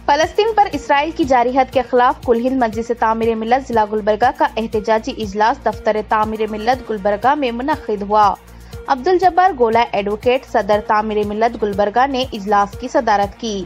فلسطین پر اسرائیل کی جاری حد کے خلاف کل ہند مجلس تعمیر ملت ضلع گلبرگہ کا احتجاجی اجلاس دفتر تعمیر ملت گلبرگہ میں منعقد ہوا۔ عبدالجبار گولا ایڈوکیٹ صدر تعمیر ملت گلبرگہ نے اجلاس کی صدارت کی۔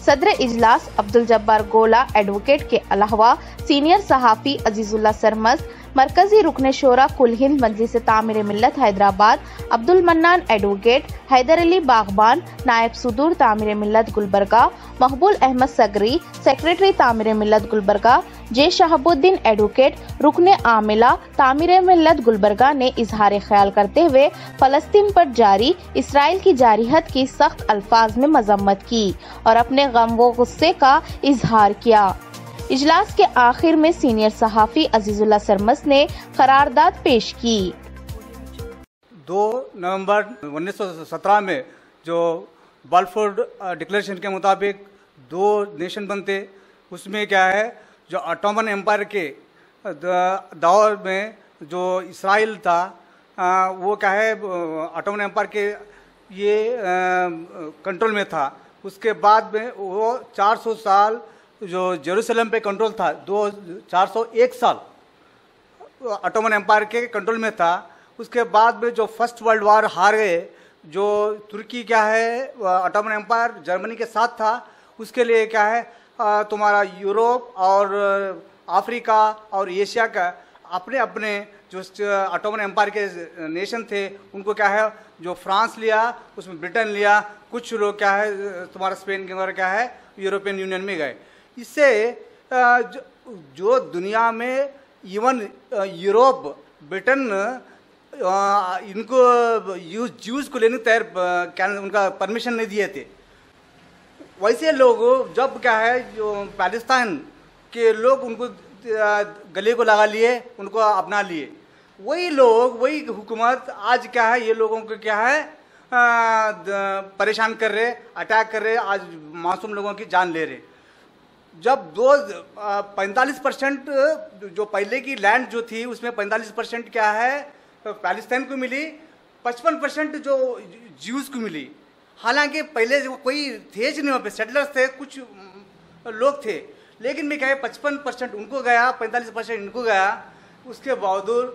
صدر اجلاس عبدالجبار گولا ایڈوکیٹ کے علاوہ سینئر صحافی عزیز اللہ سرمست، مرکزی رکن شورا کل ہند مجلس تعمیر ملت حیدرآباد عبدالمنان ایڈوکیٹ، حیدر علی باغبان نائب صدور تعمیر ملت گلبرگہ، مقبول احمد سگری سیکریٹری تعمیر ملت گلبرگہ، جے شہاب الدین ایڈوکیٹ رکن عاملہ تعمیر ملت گلبرگہ نے اظہار خیال کرتے ہوئے فلسطین پر جاری اسرائیل کی جارحیت کی سخت الفاظ میں مذمت کی اور اپنے غم و غصے کا اظہار کیا۔ اجلاس کے آخر میں سینئر صحافی عزیز اللہ سرمست نے قرارداد پیش کی۔ 2 نومبر 1917 میں جو بالفور ڈکلیریشن کے مطابق 2 نیشن بنتے، اس میں کیا ہے جو اٹومن امپائر کے دور میں جو اسرائیل تھا وہ کیا ہے اٹومن امپائر کے یہ کنٹرول میں تھا۔ اس کے بعد میں وہ 400 سال جو جیروسلم پہ کنٹرول تھا، 401 سال اٹومن امپائر کے کنٹرول میں تھا۔ اس کے بعد میں جو فرسٹ ورلڈ وار ہار گئے، جو ترکی کیا ہے اٹومن امپائر جرمنی کے ساتھ تھا، اس کے لیے کیا ہے تمہارا یوروپ اور افریقہ اور ایشیا کا اپنے اپنے جو اٹومن امپائر کے نیشن تھے ان کو کیا ہے جو فرانس لیا، اس میں برٹن لیا، کچھ لوگ کیا ہے تمہارا اسپین کے اندر کیا ہے یورپین یونین میں گئے۔ اس سے جو دنیا میں ایون یوروپ برٹن ان کو جوز کو لینے تیار ان کا پرمیشن نہیں دیے تھے۔ ویسے لوگ جب کیا ہے جو پاکستان کے لوگ ان کو گلے کو لگا لیے، ان کو اپنا لیے، وہی لوگ وہی حکومت آج کیا ہے یہ لوگوں کو کیا ہے پریشان کر رہے، اٹیک کر رہے، آج معصوم لوگوں کی جان لے رہے۔ جب 45% جو پہلے کی لینڈ جو تھی اس میں 45% کیا ہے پاکستان کو ملی، 55% جو جیوز کو ملی۔ حالانکہ پہلے کوئی تھے نہیں وہاں پہ، سیٹلرز تھے، کچھ لوگ تھے، لیکن میں کیا ہے 55% ان کو گیا، 45% ان کو گیا۔ اس کے باوجود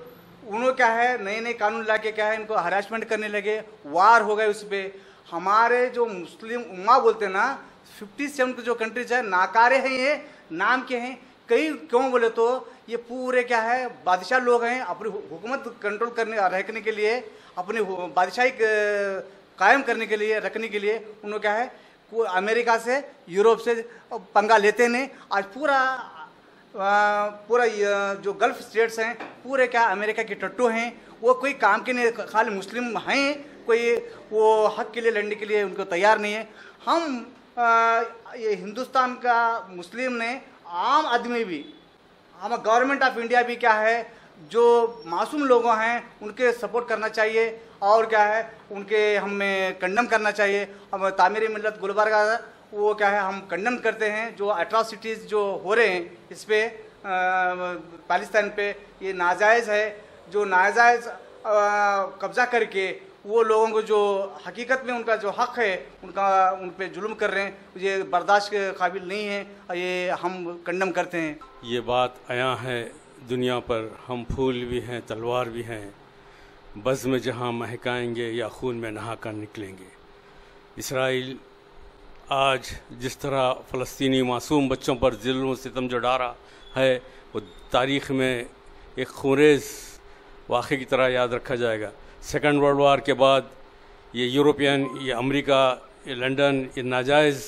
انہوں کیا ہے نئے نئے قانون لا کے کیا ہے ان کو ہراسمنٹ کرنے لگے، وار ہو گئے اس پہ۔ ہمارے جو مسلم امہ بولتے ہیں نا، 57 جو کنٹریز ہیں ناکارے ہیں، یہ نام کے ہیں کئی، کیوں بولے تو یہ پورے کیا ہے بادشاہ لوگ ہیں، اپنی حکومت کنٹرول کرنے رکھنے کے لیے، اپنی بادشاہی قائم کرنے کے لیے رکھنے کے لیے انہوں کیا ہے امریکہ سے یوروپ سے پنگا لیتے ہیں۔ آج پورا جو گلف اسٹیٹس ہیں پورے کیا امریکہ کے ٹٹو ہیں، وہ کوئی کام کے نہیں، خالی مسلم ہیں، کوئی وہ حق کے لیے لڑنے کے لیے ان کو تیار نہیں ہے۔ ہم یہ ہندوستان کا مسلم نے عام آدمی بھی، ہم گورنمنٹ آف انڈیا بھی کیا ہے جو معصوم لوگوں ہیں ان کے سپورٹ کرنا چاہیے، اور کیا ہے ان کے ہمیں کنڈم کرنا چاہیے۔ ہم تعمیر ملت گلبرگہ وہ کیا ہے ہم کنڈم کرتے ہیں جو اٹراسٹیز جو ہو رہے ہیں اس پہ پاکستان پہ، یہ ناجائز ہے۔ جو ناجائز قبضہ کر کے وہ لوگوں کو جو حقیقت میں ان کا جو حق ہے ان پہ ظلم کر رہے ہیں، یہ برداشت کے قابل نہیں ہے، اور یہ ہم کنڈم کرتے ہیں۔ یہ بات عیاں ہے دنیا پر، ہم پھول بھی ہیں تلوار بھی ہیں، بزم جہاں مہکائیں گے یا خون میں نہا کر نکلیں گے۔ اسرائیل آج جس طرح فلسطینی معصوم بچوں پر ظلم و ستم جو ڈارا ہے وہ تاریخ میں ایک خونریز واقعے کی طرح یاد رکھا جائے گا۔ سیکنڈ ورلڈ وار کے بعد یہ یورپین، یہ امریکہ، یہ لنڈن، یہ ناجائز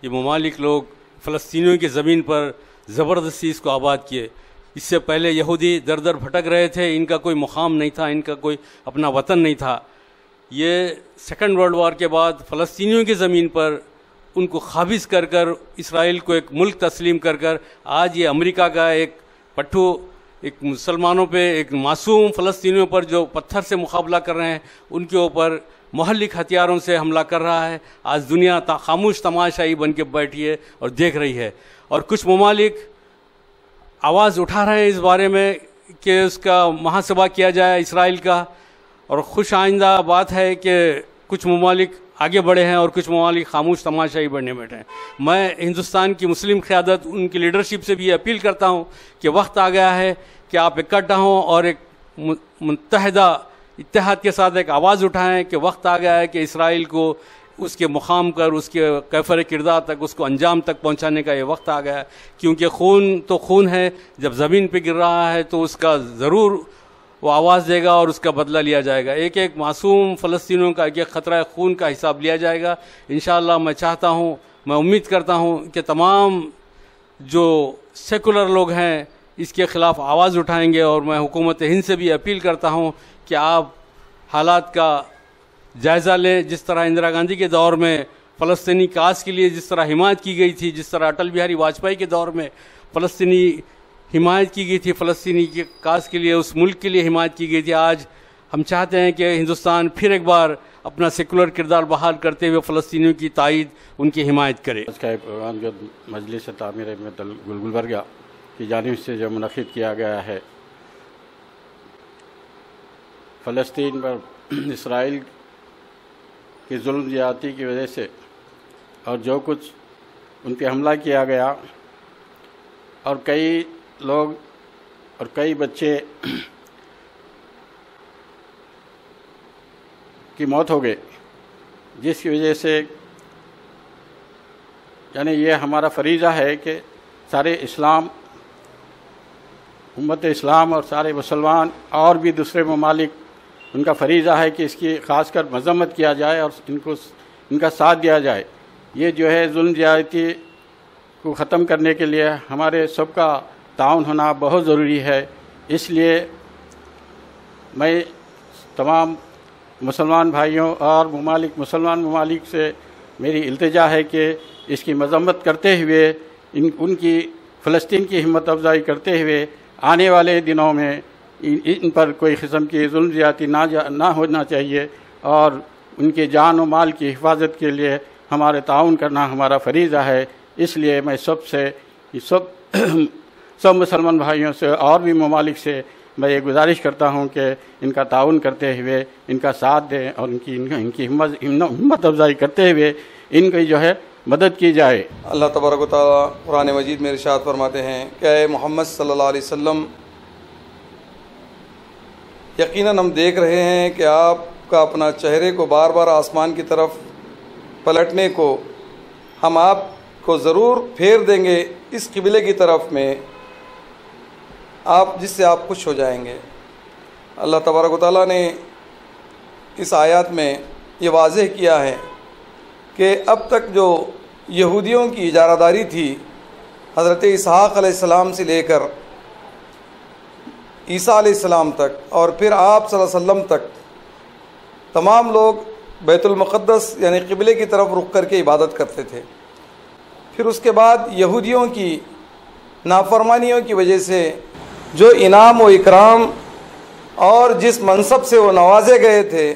یہ ممالک لوگ فلسطینیوں کی زمین پر زبردستی اس کو آباد کیے۔ اس سے پہلے یہودی در در بھٹک رہے تھے، ان کا کوئی مقام نہیں تھا، ان کا کوئی اپنا وطن نہیں تھا۔ یہ سیکنڈ ورلڈ وار کے بعد فلسطینیوں کی زمین پر ان کو قابض کر کر اسرائیل کو ایک ملک تسلیم کر کر آج یہ امریکہ کا ایک پٹھو ایک مسلمانوں پہ، ایک معصوم فلسطینیوں پر جو پتھر سے مقابلہ کر رہے ہیں ان کے اوپر مہلک ہتھیاروں سے حملہ کر رہا ہے۔ آج دنیا خاموش تماشائی بن کے بیٹھی ہے اور دیکھ رہی ہے، اور کچھ ممالک آواز اٹھا رہے ہیں اس بارے میں کہ اس کا محاسبہ کیا جائے اسرائیل کا۔ اور خوش آئندہ بات ہے کہ کچھ ممالک آگے بڑھے ہیں اور کچھ ممالک خاموش تماشائی بننے بیٹھے ہیں. میں ہندوستان کی مسلم قیادت، ان کی لیڈرشپ سے بھی یہ اپیل کرتا ہوں کہ وقت آ گیا ہے کہ آپ اکٹھا ہوں اور ایک متحدہ اتحاد کے ساتھ ایک آواز اٹھائیں کہ وقت آ گیا ہے کہ اسرائیل کو اس کے مقام کر، اس کے کیفر کردار تک، اس کو انجام تک پہنچانے کا یہ وقت آ گیا ہے. کیونکہ خون تو خون ہے، جب زمین پہ گر رہا ہے تو اس کا ضرور وہ آواز دے گا اور اس کا بدلہ لیا جائے گا. ایک ایک معصوم فلسطینیوں کا ایک خطرہ خون کا حساب لیا جائے گا. انشاءاللہ میں چاہتا ہوں، میں امید کرتا ہوں کہ تمام جو سیکولر لوگ ہیں اس کے خلاف آواز اٹھائیں گے. اور میں حکومت ہند سے بھی اپیل کرتا ہوں کہ آپ حالات کا جائزہ لیں. جس طرح اندرا گاندھی کے دور میں فلسطینی کاز کے لیے جس طرح حمایت کی گئی تھی، جس طرح اٹل بہاری واجپئی کے دور میں فلسطینی حمایت کی گئی تھی، فلسطینی کے کاز کے لیے، اس ملک کے لیے حمایت کی گئی تھی، آج ہم چاہتے ہیں کہ ہندوستان پھر ایک بار اپنا سیکولر کردار بحال کرتے ہوئے فلسطینیوں کی تائید، ان کی حمایت کرے. آج کا پروگرام جو مجلس تعمیر ملت گلبرگہ کی جانب سے جو منعقد کیا گیا ہے، فلسطین پر اسرائیل کی ظلم زیادتی کی وجہ سے اور جو کچھ ان پہ حملہ کیا گیا اور کئی لوگ اور کئی بچے کی موت ہو گئے، جس کی وجہ سے یعنی یہ ہمارا فریضہ ہے کہ سارے اسلام، امت اسلام اور سارے مسلمان اور بھی دوسرے ممالک، ان کا فریضہ ہے کہ اس کی خاص کر مذمت کیا جائے اور ان کا ساتھ دیا جائے. یہ جو ہے ظلم زیادتی کو ختم کرنے کے لیے ہمارے سب کا تعاون ہونا بہت ضروری ہے. اس لیے میں تمام مسلمان بھائیوں اور مسلمان ممالک سے میری التجا ہے کہ اس کی مذمت کرتے ہوئے، ان کی فلسطین کی ہمت افزائی کرتے ہوئے آنے والے دنوں میں ان پر کوئی قسم کی ظلم زیادتی نہ ہونا چاہیے اور ان کے جان و مال کی حفاظت کے لیے ہمارے تعاون کرنا ہمارا فریضہ ہے. اس لیے میں سب مسلمان بھائیوں سے اور بھی ممالک سے میں یہ گزارش کرتا ہوں کہ ان کا تعاون کرتے ہوئے ان کا ساتھ دیں اور ان کی ہمت افزائی کرتے ہوئے ان کی جو ہے مدد کی جائے. اللہ تبارک و تعالیٰ قرآن مجید میں ارشاد فرماتے ہیں کہ اے محمد صلی اللہ علیہ وسلم، یقیناً ہم دیکھ رہے ہیں کہ آپ کا اپنا چہرے کو بار بار آسمان کی طرف پلٹنے کو ہم آپ کو ضرور پھیر دیں گے اس قبلے کی طرف میں جس سے آپ خوش ہو جائیں گے. اللہ تبارک و تعالیٰ نے اس آیات میں یہ واضح کیا ہے کہ اب تک جو یہودیوں کی اجارہ داری تھی، حضرت اسحاق علیہ السلام سے لے کر عیسیٰ علیہ السلام تک اور پھر آپ صلی اللہ علیہ وسلم تک، تمام لوگ بیت المقدس یعنی قبلے کی طرف رخ کر کے عبادت کرتے تھے. پھر اس کے بعد یہودیوں کی نافرمانیوں کی وجہ سے جو انعام و اکرام اور جس منصب سے وہ نوازے گئے تھے،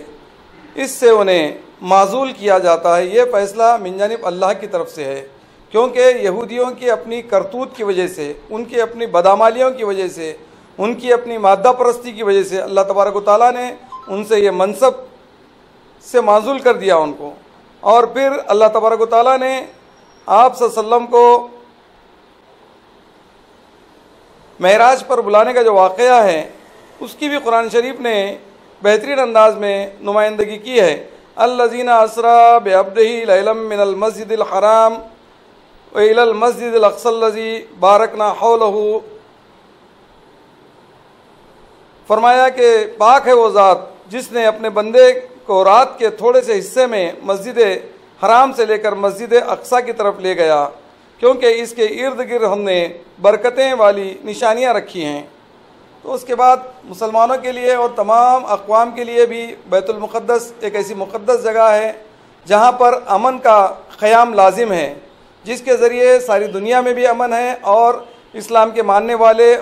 اس سے انہیں معزول کیا جاتا ہے. یہ فیصلہ من جانب اللہ کی طرف سے ہے، کیونکہ یہودیوں کی اپنی کرتوت کی وجہ سے، ان کی اپنی بدعمالیوں کی وجہ سے، ان کی اپنی مادہ پرستی کی وجہ سے اللہ تبارک و تعالیٰ نے ان سے یہ منصب سے معزول کر دیا ان کو. اور پھر اللہ تبارک و تعالیٰ نے آپ صلی اللہ علیہ وسلم کو معراج پر بلانے کا جو واقعہ ہے، اس کی بھی قرآن شریف نے بہترین انداز میں نمائندگی کی ہے. الذین اسری بعبدہ لیلا من المسجد الحرام وإلی المسجد الاقصی الذی بارکنا حولہ. فرمایا کہ پاک ہے وہ ذات جس نے اپنے بندے کو رات کے تھوڑے سے حصے میں مسجد حرام سے لے کر مسجد اقصی کی طرف لے گیا، کیونکہ اس کے ارد گرد ہم نے برکتیں والی نشانیاں رکھی ہیں. تو اس کے بعد مسلمانوں کے لیے اور تمام اقوام کے لیے بھی بیت المقدس ایک ایسی مقدس جگہ ہے جہاں پر امن کا قیام لازم ہے، جس کے ذریعے ساری دنیا میں بھی امن ہے اور اسلام کے ماننے والے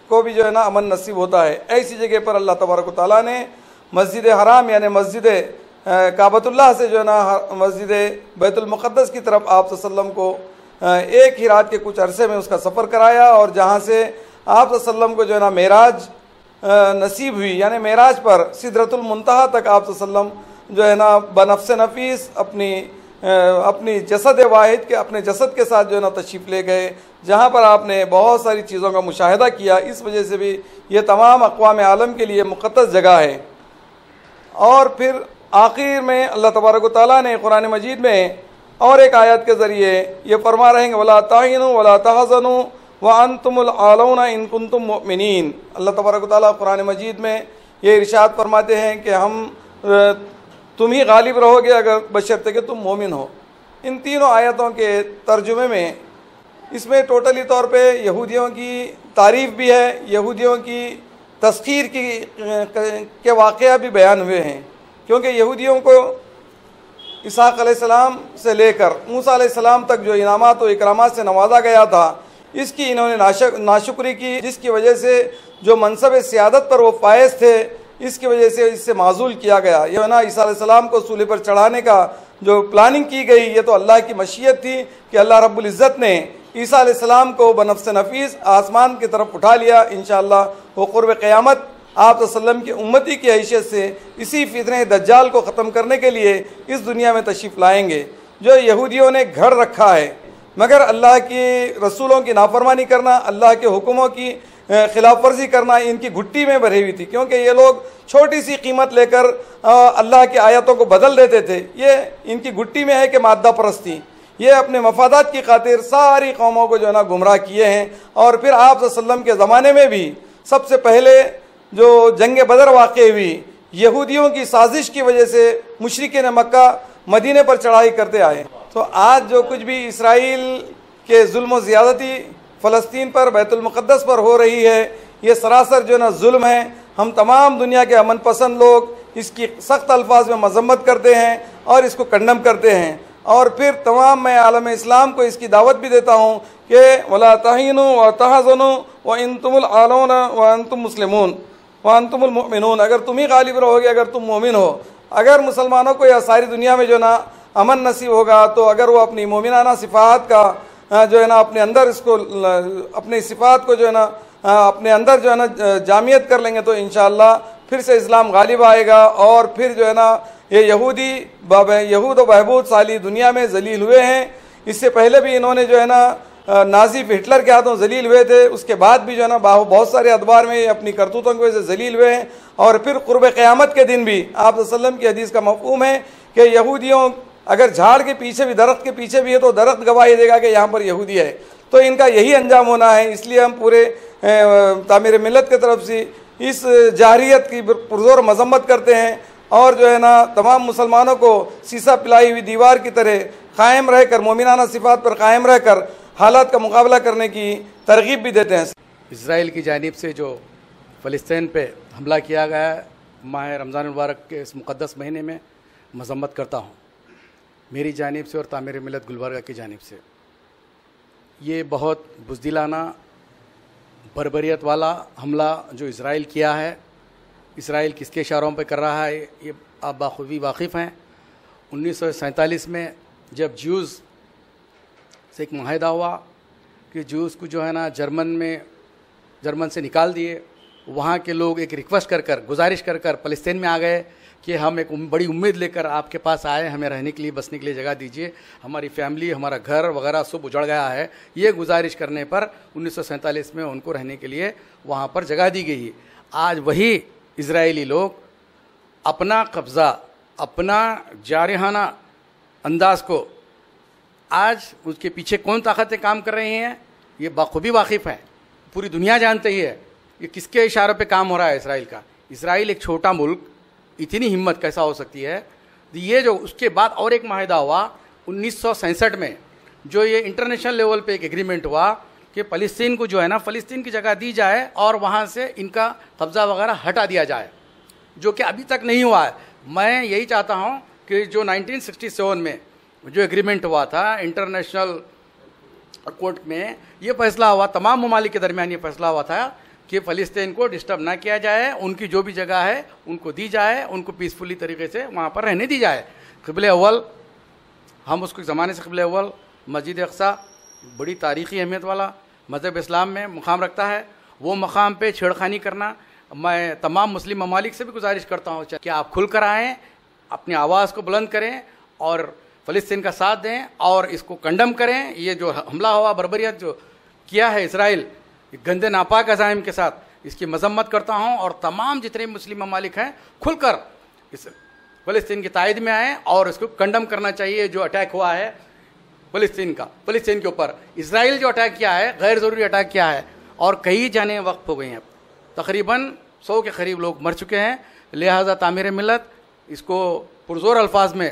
کو بھی جو ہے نا امن نصیب ہوتا ہے. ایسی جگہ پر اللہ تبارک و تعالیٰ نے مسجد حرام یعنی مسجد کعبۃ اللہ سے جو ہے نا مسجد بیت المقدس کی طرف آپ صلی اللہ علیہ وسلم کو ایک ہی رات کے کچھ عرصے میں اس کا سفر کرایا، اور جہاں سے آپ صلی اللہ علیہ وسلم کو جو ہے نا معراج نصیب ہوئی، یعنی معراج پر سدرۃ المنتہا تک آپ صلی اللہ علیہ وسلم جو ہے نا بنفس نفیس اپنی جسد واحد کے اپنے جسد کے ساتھ جو ہے نا تشریف لے گئے، جہاں پر آپ نے بہت ساری چیزوں کا مشاہدہ کیا. اس وجہ سے بھی یہ تمام اقوام عالم کے لیے مقدس جگہ ہے. اور پھر آخر میں اللہ تبارک و تعالیٰ نے قرآن مجید میں اور ایک آیت کے ذریعے یہ فرما رہے ہیں کہ وَلَا تَهِنُوا وَلَا تَحْزَنُوا وَأَنْتُمُ الْأَعْلَوْنَ إِن كُنتُم مُؤْمِنِينَ. اللہ تبارک و تعالیٰ قرآن مجید میں یہ ارشاد فرماتے ہیں کہ تم ہی غالب رہو گے اگر بشرطے کہ تم مومن ہو. ان تینوں آیتوں کے ترجمے میں اس میں ٹوٹلی طور پہ یہودیوں کی تعریف بھی ہے، یہودیوں کی تسخیر کے واقعہ بھی بیان ہوئے ہیں، کیونکہ یہودیوں کو اسحاق علیہ السلام سے لے کر موسیٰ علیہ السلام تک جو انعامات و اکرامات سے نوازا گیا تھا، اس کی انہوں نے ناشکری کی، جس کی وجہ سے جو منصب سیادت پر وہ فائز تھے اس کی وجہ سے اس سے معزول کیا گیا. یہ نا عیسیٰ علیہ السلام کو صلیب پر چڑھانے کا جو پلاننگ کی گئی، یہ تو اللہ کی مشیت تھی کہ اللہ رب العزت نے عیسیٰ علیہ السلام کو بنفس نفیس آسمان کی طرف اٹھا لیا. انشاءاللہ وہ قرب قیامت آپ صلی اللہ علیہ وسلم کی امتی کی حیثیت سے اسی فتنہ دجال کو ختم کرنے کے لیے اس دنیا میں تشریف لائیں گے. جو یہودیوں نے گھڑ رکھا ہے، مگر اللہ کی رسولوں کی نافرمانی کرنا، اللہ کے حکموں کی خلاف ورزی کرنا ان کی گھٹی میں بھری ہوئی تھی، کیونکہ یہ لوگ چھوٹی سی قیمت لے کر اللہ کی آیتوں کو بدل دیتے تھے. یہ ان کی گھٹی میں ہے کہ مادہ پرستی، یہ اپنے مفادات کی خاطر ساری قوموں کو جو ہے نا گمراہ کیے ہیں. اور پھر آپ صلی اللہ علیہ وسلم کے زمانے میں بھی سب سے پہلے جو جنگ بدر واقع ہوئی، یہودیوں کی سازش کی وجہ سے مشرکین مکہ مدینے پر چڑھائی کرتے آئے. تو آج جو کچھ بھی اسرائیل کے ظلم و زیادتی فلسطین پر، بیت المقدس پر ہو رہی ہے، یہ سراسر جو ہے نا ظلم ہے. ہم تمام دنیا کے امن پسند لوگ اس کی سخت الفاظ میں مذمت کرتے ہیں اور اس کو کنڈم کرتے ہیں. اور پھر تمام میں عالم اسلام کو اس کی دعوت بھی دیتا ہوں کہ وَلَا تَهِنُوا وَتَحْزَنُوا وَأَنْتُمُ الْأَعْلَوْنَ وَأَنْتُمْ مُسْلِمُونَ وَأَنْتُمُ الْمُؤْمِنُونَ. اگر تم ہی غالب رہو گے، اگر تم مومن ہو. اگر مسلمانوں کو یا ساری دنیا میں جو نا امن نصیب ہوگا، تو اگر وہ اپنی مومنانہ صفات کا جو ہے نا اپنے اندر اس کو اپنی صفات کو جو ہے نا اپنے اندر جو ہے نا جامعیت کر لیں گے، تو انشاءاللہ پھر سے اسلام غالب آئے گا. اور پھر جو ہے نا یہ یہود و بہبود سالی دنیا میں ذلیل ہوئے ہیں. اس سے پہلے بھی انہوں نے جو ہے نا نازی ہٹلر کے ہاتھوں ذلیل ہوئے تھے، اس کے بعد بھی جو ہے نا بہت سارے ادوار میں اپنی کرتوتوں کی وجہ سے ذلیل ہوئے ہیں. اور پھر قرب قیامت کے دن بھی آپ صلی اللہ علیہ وسلم کی حدیث کا مفہوم ہے کہ یہودیوں اگر جھاڑ کے پیچھے بھی، درخت کے پیچھے بھی ہے تو درخت گواہی دے گا کہ یہاں پر یہودی ہے. تو ان کا یہی انجام ہونا ہے. اس لیے ہم پورے تعمیر ملت کی طرف سے اس جاہریت کی پرزور مذمت کرتے ہیں، اور جو ہے نا تمام مسلمانوں کو سیسا پلائی ہوئی دیوار کی طرح قائم رہ کر، مومنانہ صفات پر قائم رہ کر حالات کا مقابلہ کرنے کی ترغیب بھی دیتے ہیں. اسرائیل کی جانب سے جو فلسطین پہ حملہ کیا گیا ہے ماہ رمضان المبارک کے اس مقدس مہینے میں، مذمت کرتا ہوں میری جانب سے اور تعمیر ملت گلبرگہ کی جانب سے. یہ بہت بزدلانہ، بربریت والا حملہ جو اسرائیل کیا ہے، اسرائیل کس کے اشاروں پہ کر رہا ہے یہ آپ بخوبی واقف ہیں. 1947 میں جب جیوز سے ایک معاہدہ ہوا کہ جیوز کو جو ہے نا جرمن سے نکال دیے، وہاں کے لوگ ایک ریکویسٹ کر گزارش کر فلسطین میں آ گئے کہ ہم ایک بڑی امید لے کر آپ کے پاس آئے، ہمیں رہنے کے لیے بسنے کے لیے جگہ دیجیے، ہماری فیملی، ہمارا گھر وغیرہ سب اجڑ گیا ہے. یہ گزارش کرنے پر 1947 میں ان کو رہنے کے لیے وہاں پر جگہ دی گئی. آج وہی اسرائیلی لوگ اپنا قبضہ، اپنا جارحانہ انداز کو، آج اس کے پیچھے کون طاقتیں کام کر رہی ہیں یہ بخوبی واقف ہیں. پوری دنیا جانتے ہی ہے یہ کس کے اشاروں پہ کام ہو رہا ہے اسرائیل کا. اسرائیل ایک چھوٹا ملک، اتنی ہمت کیسا ہو سکتی ہے. یہ جو اس کے بعد اور ایک معاہدہ ہوا 1967 میں، جو یہ انٹرنیشنل لیول پہ ایک ایگریمنٹ ہوا کہ فلسطین کو جو ہے نا فلسطین کی جگہ دی جائے اور وہاں سے ان کا قبضہ وغیرہ ہٹا دیا جائے، جو کہ ابھی تک نہیں ہوا ہے. میں یہی چاہتا ہوں کہ جو 1967 میں جو ایگریمنٹ ہوا تھا انٹرنیشنل کورٹ میں، یہ فیصلہ ہوا، تمام ممالک کے درمیان یہ فیصلہ ہوا تھا کہ فلسطین کو ڈسٹرب نہ کیا جائے، ان کی جو بھی جگہ ہے ان کو دی جائے، ان کو پیسفلی طریقے سے وہاں پر رہنے دی جائے. قبلہ اول، ہم اس کو زمانے سے قبلہ اول مسجد اقصیٰ بڑی تاریخی اہمیت والا مذہب اسلام میں مقام رکھتا ہے. وہ مقام پہ چھیڑخانی کرنا، میں تمام مسلم ممالک سے بھی گزارش کرتا ہوں کہ آپ کھل کر آئیں، اپنی آواز کو بلند کریں اور فلسطین کا ساتھ دیں اور اس کو کنڈم کریں. یہ جو حملہ ہوا بربریت جو کیا ہے اسرائیل گندے ناپاک عزائم کے ساتھ, اس کی مذمت کرتا ہوں, اور تمام جتنے مسلم ممالک ہیں کھل کر اس فلسطین کی تائید میں آئیں اور اس کو کنڈم کرنا چاہیے. جو اٹیک ہوا ہے فلسطین کے اوپر, اسرائیل جو اٹیک کیا ہے غیر ضروری اٹیک کیا ہے, اور کئی جانیں وقف ہو گئی ہیں. تقریباً 100 کے قریب لوگ مر چکے ہیں. لہذا تعمیر ملت اس کو پرزور الفاظ میں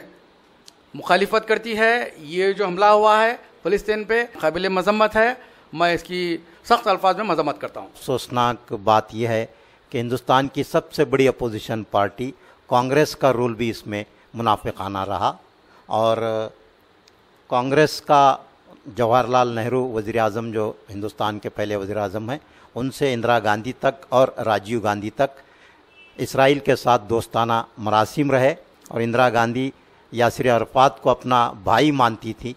مخالفت کرتی ہے. یہ جو حملہ ہوا ہے فلسطین پہ قابل مذمت ہے. میں اس کی سخت الفاظ میں مذمت کرتا ہوں. افسوسناک بات یہ ہے کہ ہندوستان کی سب سے بڑی اپوزیشن پارٹی کانگریس کا رول بھی اس میں منافقانہ رہا, اور کانگریس کا جواہر لال نہرو وزیر اعظم جو ہندوستان کے پہلے وزیر اعظم ہیں, ان سے اندرا گاندھی تک اور راجیو گاندھی تک اسرائیل کے ساتھ دوستانہ مراسم رہے, اور اندرا گاندھی یاسر عرفات کو اپنا بھائی مانتی تھی.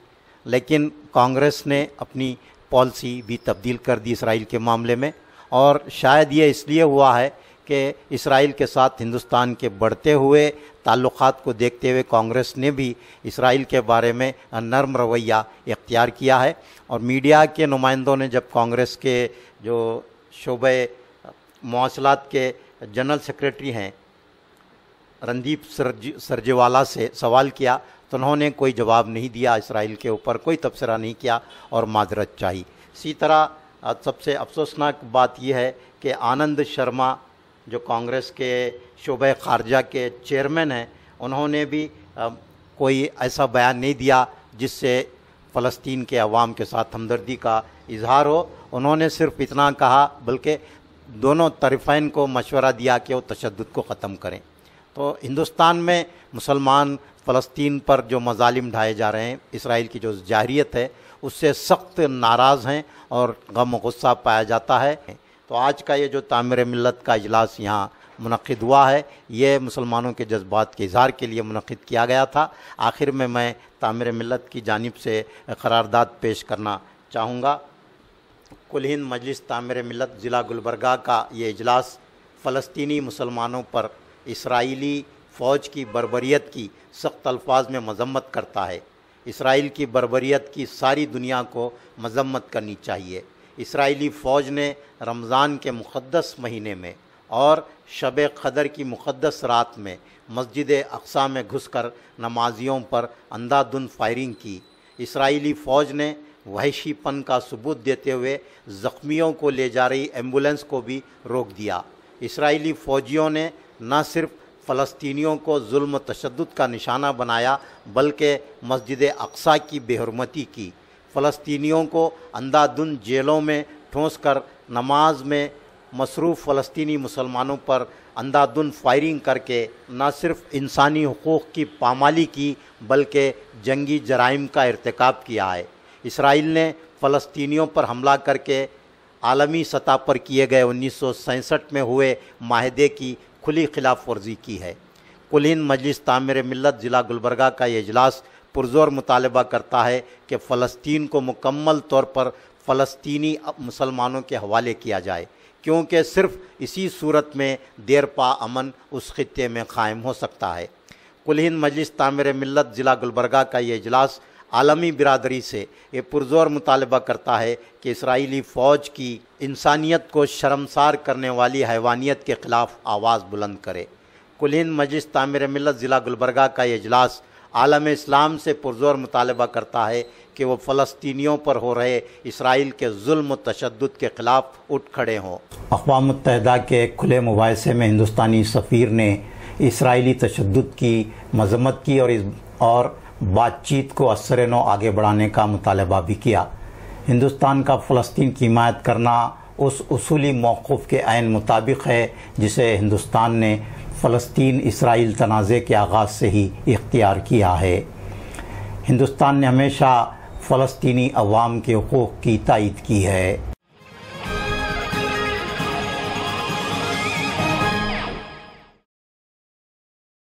لیکن کانگریس نے اپنی پالیسی بھی تبدیل کر دی اسرائیل کے معاملے میں, اور شاید یہ اس لیے ہوا ہے کہ اسرائیل کے ساتھ ہندوستان کے بڑھتے ہوئے تعلقات کو دیکھتے ہوئے کانگریس نے بھی اسرائیل کے بارے میں نرم رویہ اختیار کیا ہے. اور میڈیا کے نمائندوں نے جب کانگریس کے جو شعبہ مواصلات کے جنرل سیکریٹری ہیں رندیپ سرجیوالا سے سوال کیا تو انہوں نے کوئی جواب نہیں دیا, اسرائیل کے اوپر کوئی تبصرہ نہیں کیا اور معذرت چاہی. اسی طرح سب سے افسوسناک بات یہ ہے کہ آنند شرما جو کانگریس کے شعبہ خارجہ کے چیئرمین ہیں, انہوں نے بھی کوئی ایسا بیان نہیں دیا جس سے فلسطین کے عوام کے ساتھ ہمدردی کا اظہار ہو. انہوں نے صرف اتنا کہا, بلکہ دونوں طرفین کو مشورہ دیا کہ وہ تشدد کو ختم کریں. تو ہندوستان میں مسلمان فلسطین پر جو مظالم ڈھائے جا رہے ہیں, اسرائیل کی جو جارحیت ہے اس سے سخت ناراض ہیں اور غم و غصہ پایا جاتا ہے. تو آج کا یہ جو تعمیر ملت کا اجلاس یہاں منعقد ہوا ہے, یہ مسلمانوں کے جذبات کے اظہار کے لیے منعقد کیا گیا تھا. آخر میں تعمیر ملت کی جانب سے قرارداد پیش کرنا چاہوں گا. کل ہند مجلس تعمیر ملت ضلع گلبرگہ کا یہ اجلاس فلسطینی مسلمانوں پر اسرائیلی فوج کی بربریت کی سخت الفاظ میں مذمت کرتا ہے. اسرائیل کی بربریت کی ساری دنیا کو مذمت کرنی چاہیے. اسرائیلی فوج نے رمضان کے مقدس مہینے میں اور شب قدر کی مقدس رات میں مسجد اقصی میں گھس کر نمازیوں پر اندھا دھند فائرنگ کی. اسرائیلی فوج نے وحشی پن کا ثبوت دیتے ہوئے زخمیوں کو لے جا رہی ایمبولینس کو بھی روک دیا. اسرائیلی فوجیوں نے نہ صرف فلسطینیوں کو ظلم و تشدد کا نشانہ بنایا بلکہ مسجد اقصی کی بے حرمتی کی. فلسطینیوں کو اندھا دھند جیلوں میں ٹھونس کر نماز میں مصروف فلسطینی مسلمانوں پر اندھا دھند فائرنگ کر کے نہ صرف انسانی حقوق کی پامالی کی بلکہ جنگی جرائم کا ارتکاب کیا ہے. اسرائیل نے فلسطینیوں پر حملہ کر کے عالمی سطح پر کیے گئے 1967 میں ہوئے معاہدے کی کھلی خلاف ورزی کی ہے. کل ہند مجلس تعمیر ملت ضلع گلبرگہ کا یہ اجلاس پرزور مطالبہ کرتا ہے کہ فلسطین کو مکمل طور پر فلسطینی مسلمانوں کے حوالے کیا جائے, کیونکہ صرف اسی صورت میں دیر پا امن اس خطے میں قائم ہو سکتا ہے. کل ہند مجلس تعمیر ملت ضلع گلبرگہ کا یہ اجلاس عالمی برادری سے یہ پرزور مطالبہ کرتا ہے کہ اسرائیلی فوج کی انسانیت کو شرمسار کرنے والی حیوانیت کے خلاف آواز بلند کرے. کل ہند مجلس تعمیر ملت ضلع گلبرگہ کا یہ اجلاس عالم اسلام سے پرزور مطالبہ کرتا ہے کہ وہ فلسطینیوں پر ہو رہے اسرائیل کے ظلم و تشدد کے خلاف اٹھ کھڑے ہوں. اقوام متحدہ کے کھلے مباحثے میں ہندوستانی سفیر نے اسرائیلی تشدد کی مذمت کی اور بات چیت کو اثر نو آگے بڑھانے کا مطالبہ بھی کیا. ہندوستان کا فلسطین کی حمایت کرنا اس اصولی موقف کے عین مطابق ہے جسے ہندوستان نے فلسطین اسرائیل تنازع کے آغاز سے ہی اختیار کیا ہے. ہندوستان نے ہمیشہ فلسطینی عوام کے حقوق کی تائید کی ہے.